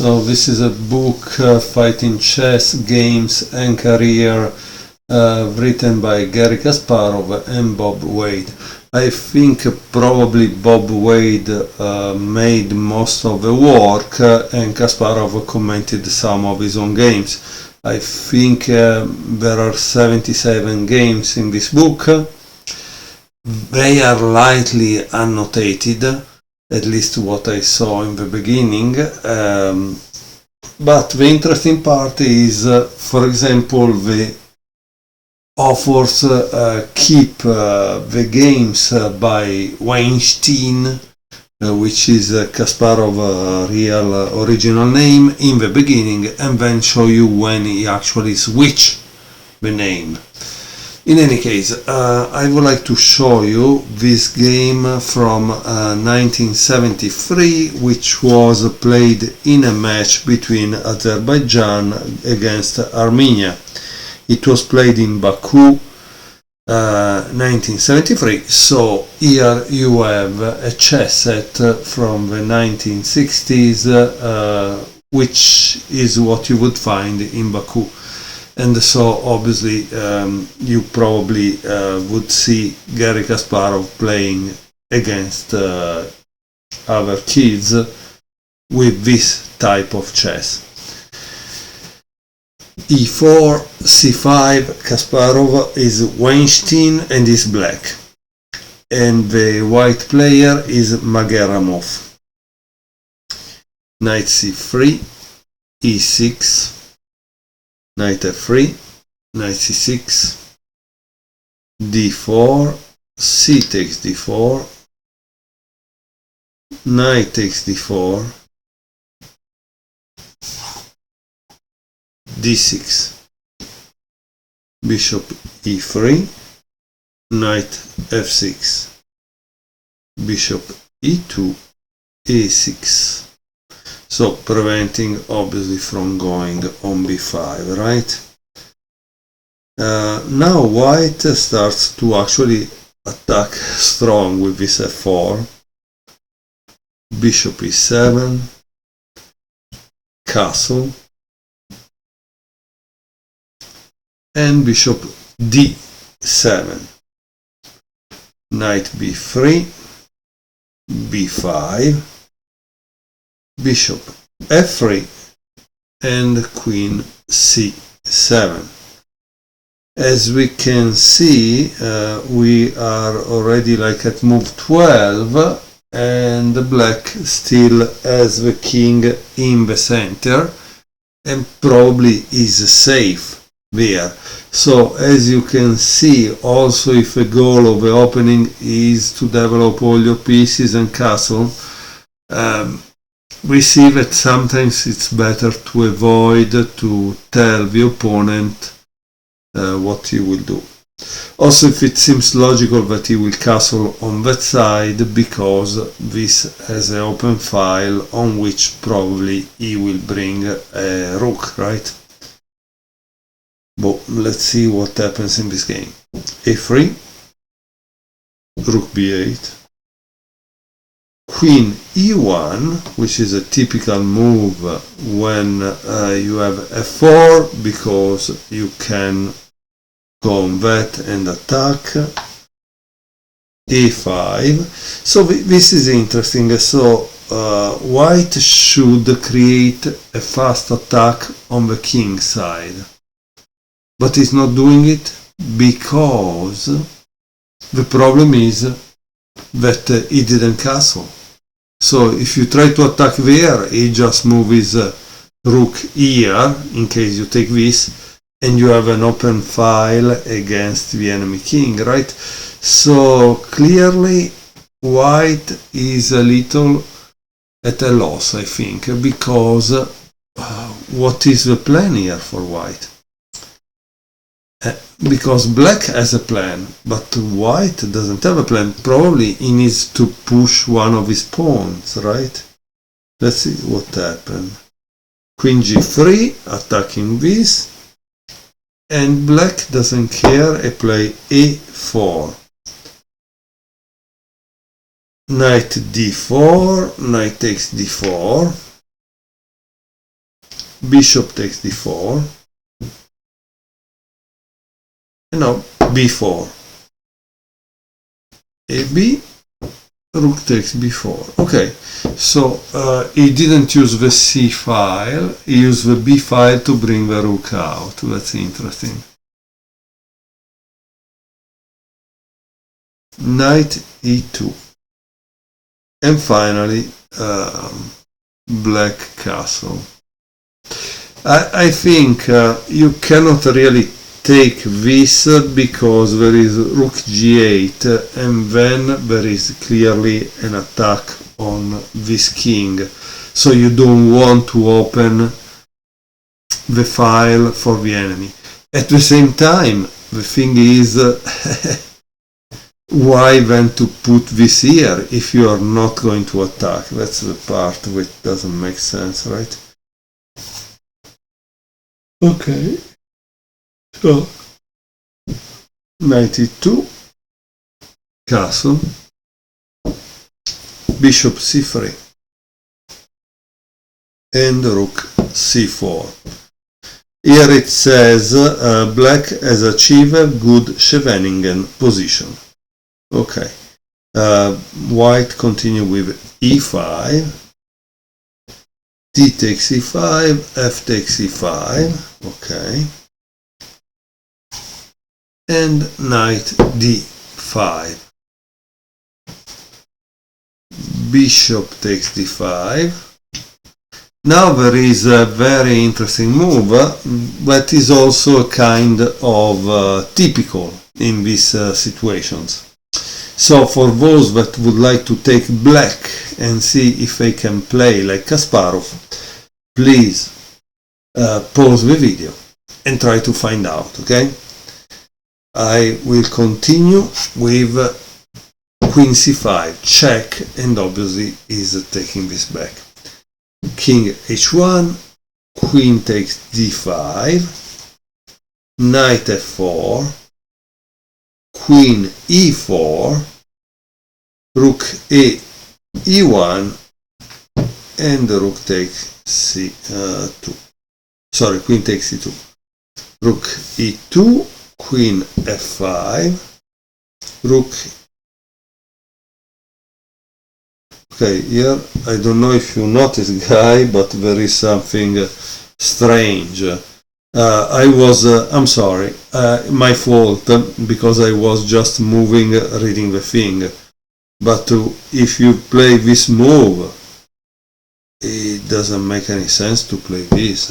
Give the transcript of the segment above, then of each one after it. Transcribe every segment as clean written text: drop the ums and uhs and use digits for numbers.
So this is a book, Fighting Chess, Games and Career, written by Garry Kasparov and Bob Wade. I think probably Bob Wade made most of the work and Kasparov commented some of his own games. I think there are 77 games in this book. They are lightly annotated, at least what I saw in the beginning. But the interesting part is, for example, the authors keep the games by Weinstein, which is Kasparov's real original name, in the beginning, and then show you when he actually switched the name. In any case, I would like to show you this game from 1973, which was played in a match between Azerbaijan against Armenia. It was played in Baku, 1973, so here you have a chess set from the 1960s, which is what you would find in Baku. And so obviously you probably would see Garry Kasparov playing against other kids with this type of chess. E4, C5, Kasparov is Weinstein and is black. And the white player is Mageramov. Knight C3, E6, Knight F3, Knight C6, D4, C takes D4, Knight takes D4, D6, Bishop E3, Knight F6, Bishop E2, A6. So preventing obviously from going on b5, right? Now white starts to actually attack strong with this f4, bishop e7, castle, and bishop d7, knight b3, b5, bishop f3 and queen c7. As we can see, we are already like at move 12 and the black still has the king in the center and probably is safe there. So as you can see, also if the goal of the opening is to develop all your pieces and castle, we see that sometimes it's better to avoid to tell the opponent what he will do. Also, if it seems logical that he will castle on that side, because this has an open file on which probably he will bring a rook, right? But let's see what happens in this game. A3, rook b8, Queen e1, which is a typical move when you have f4, because you can go on that and attack. a5. So this is interesting. So white should create a fast attack on the king side, but he's not doing it because the problem is that he didn't castle. So if you try to attack there, he just moves his rook here, in case you take this, and you have an open file against the enemy king, right? So clearly white is a little at a loss, I think, because what is the plan here for white? Because black has a plan, but white doesn't have a plan. Probably he needs to push one of his pawns, right? Let's see what happened. Queen g3, attacking this, and black doesn't care, I play a4. Knight d4, knight takes d4, bishop takes d4, and now b4, ab, rook takes b4. Okay, so he didn't use the c file, he used the b file to bring the rook out. That's interesting. Knight e2, and finally black castle. I think you cannot really take this because there is rook g8 and then there is clearly an attack on this king, so you don't want to open the file for the enemy. At the same time, the thing is why then to put this here if you are not going to attack? That's the part which doesn't make sense, right? Okay, so knight e2, castle, bishop c3, and rook c4. Here it says black has achieved a good Scheveningen position. Okay, white continue with e5, d takes e5, f takes e5, okay, and knight d5, bishop takes d5. Now there is a very interesting move that is also a kind of typical in these situations. So for those that would like to take black and see if they can play like Kasparov, please pause the video and try to find out, okay? I will continue with queen c5, check, and obviously is taking this back. King h1, queen takes d5, knight f4, queen e4, rook e1, and the rook takes c2. Sorry, queen takes c2. Rook e2, queen f5, rook. Okay, here I don't know if you noticed, guy, but there is something strange. I'm sorry, my fault, because I was just moving, reading the thing. But if you play this move, it doesn't make any sense to play this.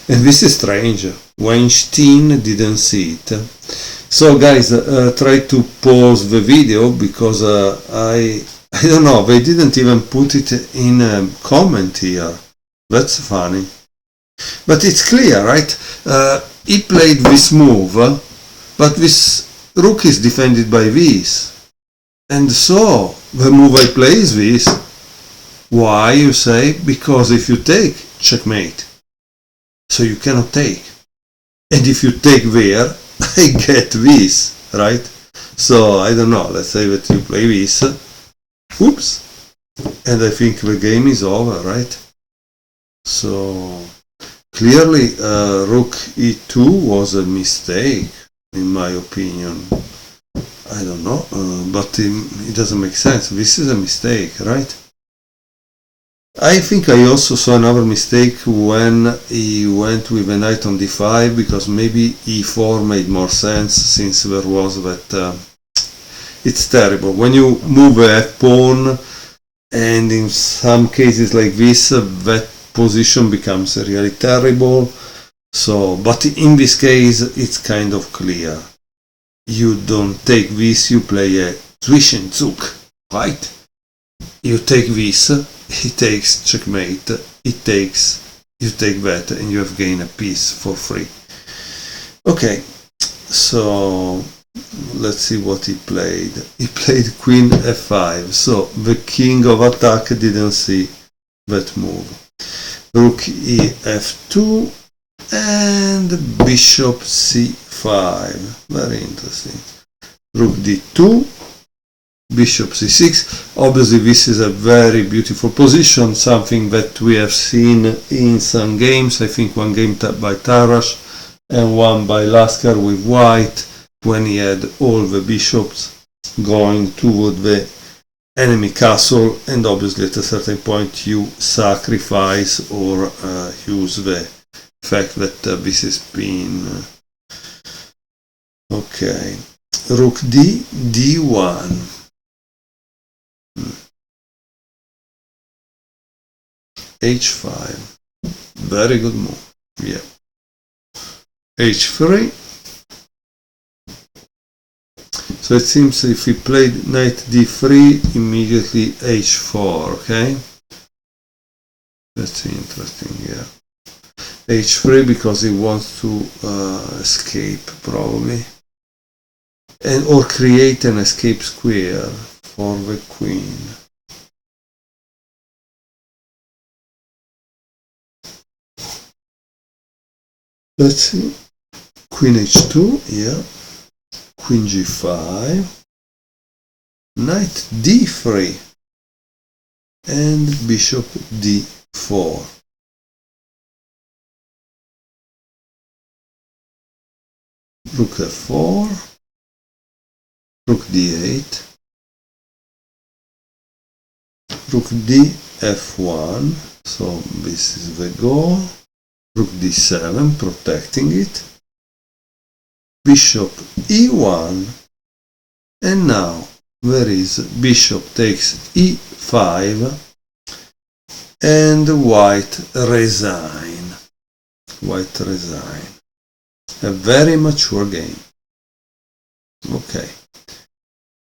And this is strange. Weinstein didn't see it. So guys, try to pause the video because I don't know, they didn't even put it in a comment here. That's funny. But it's clear, right? He played this move, but this rook is defended by this. And so, the move I play is this. Why, you say? Because if you take, checkmate. So you cannot take. And if you take there, I get this, right? So, I don't know, let's say that you play this. Oops. And I think the game is over, right? So clearly rook e2 was a mistake in my opinion. I don't know, but it doesn't make sense. This is a mistake, right? I think I also saw another mistake when he went with a knight on d5, because maybe e4 made more sense since there was that it's terrible when you move a f-pawn, and in some cases like this that position becomes really terrible. So, but in this case it's kind of clear. You don't take this, you play a Zwischenzug, right? You take this, he takes checkmate, he takes, you take that, and you have gained a piece for free. Okay, so let's see what he played. He played queen f5, so the king of attack didn't see that move. Rook ef2 and bishop c5. Very interesting. Rook d2, bishop c6. Obviously this is a very beautiful position, something that we have seen in some games. I think one game by Tarash and one by Lasker with white, when he had all the bishops going toward the enemy castle, and obviously at a certain point you sacrifice or use the fact that this has been okay. Rook d, d1. h5. Very good move. Yeah. h3. So it seems if he played knight d3, immediately h4, okay? That's interesting, yeah. h3 because he wants to escape, probably. And or create an escape square for the queen. Let's see. Queen h2, yeah. Queen g5. Knight d3. And bishop d4. Rook f4. Rook d8. Rook d f1. So this is the goal. Rook d7, protecting it. Bishop e1. And now there is bishop takes e5 and white resign. White resign. A very mature game. Okay.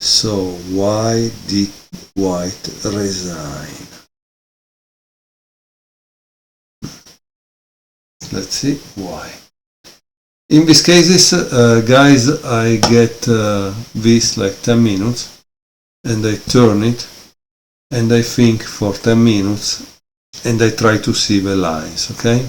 So why did white resign? Let's see why. In these cases, guys, I get this like 10 minutes and I turn it and I think for 10 minutes and I try to see the lines, okay?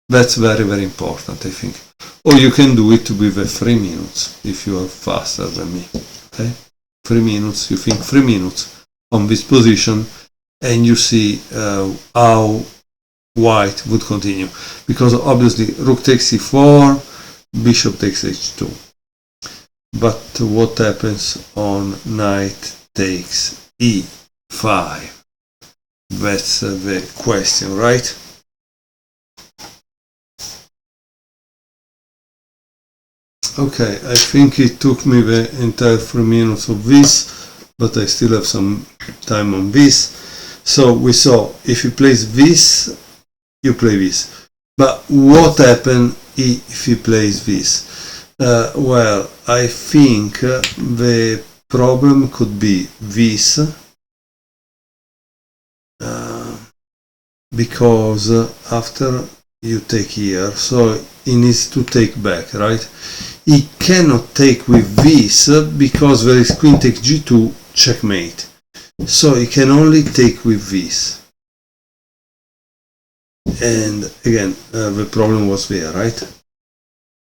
That's very, very important, I think. Or you can do it with 3 minutes if you are faster than me, okay? 3 minutes, you think 3 minutes on this position and you see how white would continue, because obviously rook takes e4, bishop takes h2. But what happens on knight takes e5? That's the question, right? Okay, I think it took me the entire 3 minutes of this, but I still have some time on this. So we saw if he plays this, you play this. But what happened if he plays this? Well, I think the problem could be this, because after you take here, so he needs to take back, right? He cannot take with this because there is queen takes g2, checkmate. So he can only take with this. And again, the problem was there, right?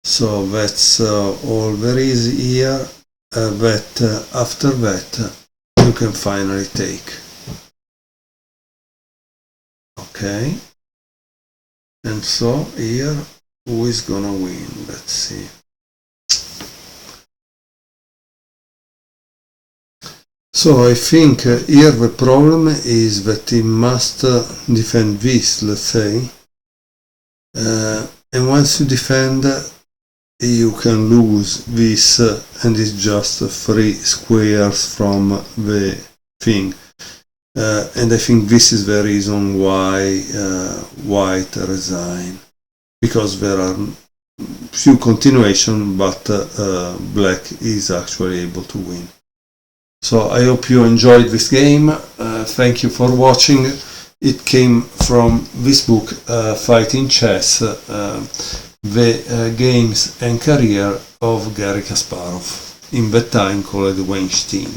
So that's all very easy here, that after that you can finally take. Okay. And so here, who is gonna win? Let's see. So I think here the problem is that he must defend this, let's say, and once you defend, you can lose this, and it's just 3 squares from the thing. And I think this is the reason why white resign, because there are few continuation, but black is actually able to win. So I hope you enjoyed this game. Thank you for watching. It came from this book, Fighting Chess, the games and career of Garry Kasparov, in that time called Weinstein.